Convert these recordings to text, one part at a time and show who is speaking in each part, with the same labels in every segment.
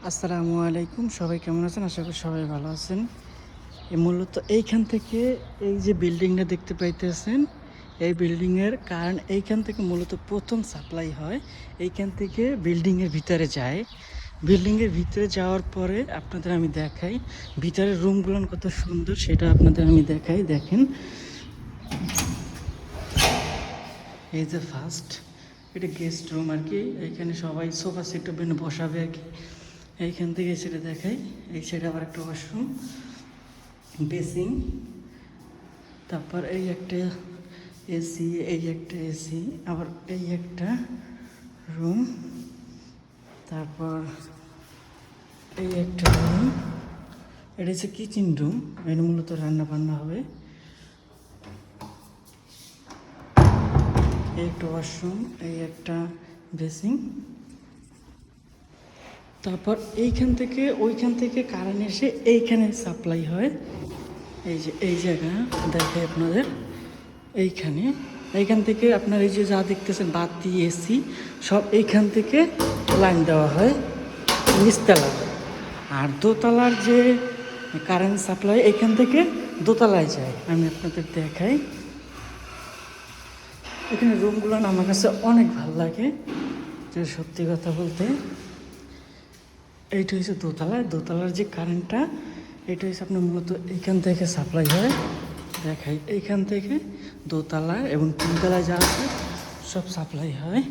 Speaker 1: আসসালামু আলাইকুম, সবাই কেমন আছেন? আশা করি সবাই ভালো আছেন। মূলত এইখান থেকে এই যে বিল্ডিংটা দেখতে পাইতেছেন, এই বিল্ডিংয়ের কারণ এইখান থেকে মূলত প্রথম সাপ্লাই হয়। এইখান থেকে বিল্ডিংয়ের ভিতরে যায়। বিল্ডিংয়ের ভিতরে যাওয়ার পরে আপনাদের আমি দেখাই ভিতরের রুমগুলো কত সুন্দর, সেটা আপনাদের আমি দেখাই। দেখেন, এই যে ফার্স্ট এটা গেস্ট রুম আর কি। এইখানে সবাই সোফা সেট বসাবে আর কি। এইখান থেকে সেটা দেখাই। এই সাইডে আবার একটা ওয়াশরুম, বেসিং, তারপর এই একটা এসি, এই একটা এসি, আবার এই একটা রুম, তারপর এই একটা রুম। এটা হচ্ছে কিচেন রুম, এখানে মূলত রান্না বান্না হবে। এই একটা ওয়াশরুম, এই একটা বেসিং। তারপর এইখান থেকে ওইখান থেকে কারেন্ট এসে এইখানে সাপ্লাই হয়। এই যে এই জায়গা দেখে আপনাদের, এইখান থেকে আপনার এই যে যা দেখতেছেন বাতি, এসি সব এইখান থেকে লাইন দেওয়া হয় নিচতলা। আর দোতলার যে কারেন্ট সাপ্লাই এইখান থেকে দোতলায় যায়। আমি আপনাদের দেখাই। এখানে রুমগুলো আমার কাছে অনেক ভালো লাগে, যে সত্যি কথা বলতে। এইটা হচ্ছে দোতলার যে কারেন্টটা, এটা হচ্ছে আপনার মূলত এইখান থেকে সাপ্লাই হয়। দেখাই, এইখান থেকে দোতলায় এবং তিনতলায় যা আছে সব সাপ্লাই হয়।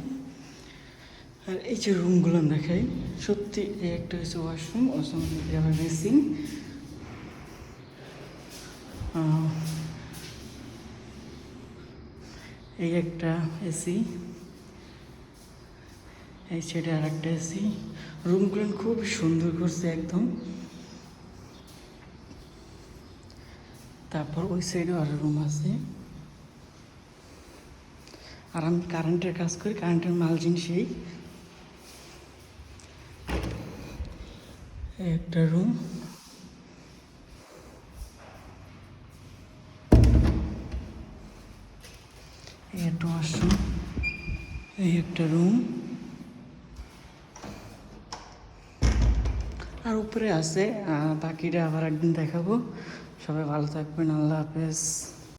Speaker 1: আর এই যে রুমগুলো দেখাই, সত্যি এই একটা হচ্ছে ওয়াশরুম, আবার বেসিং, এই একটা এসি, এই সাইডে আর একটা এসি। রুমগুলো খুব সুন্দর করছে একদম। তারপর ওই সাইডে আর রুম আছে। আর আমি কারেন্টের কাজ করি, কারেন্টের মাল জিনিসই। এই একটা রুম, এই একটা ওয়াশরুম, এই একটা রুম। আর উপরে আছে, বাকিটা আবার একদিন দেখাবো। সবাই ভালো থাকবেন, আল্লাহ হাফেজ।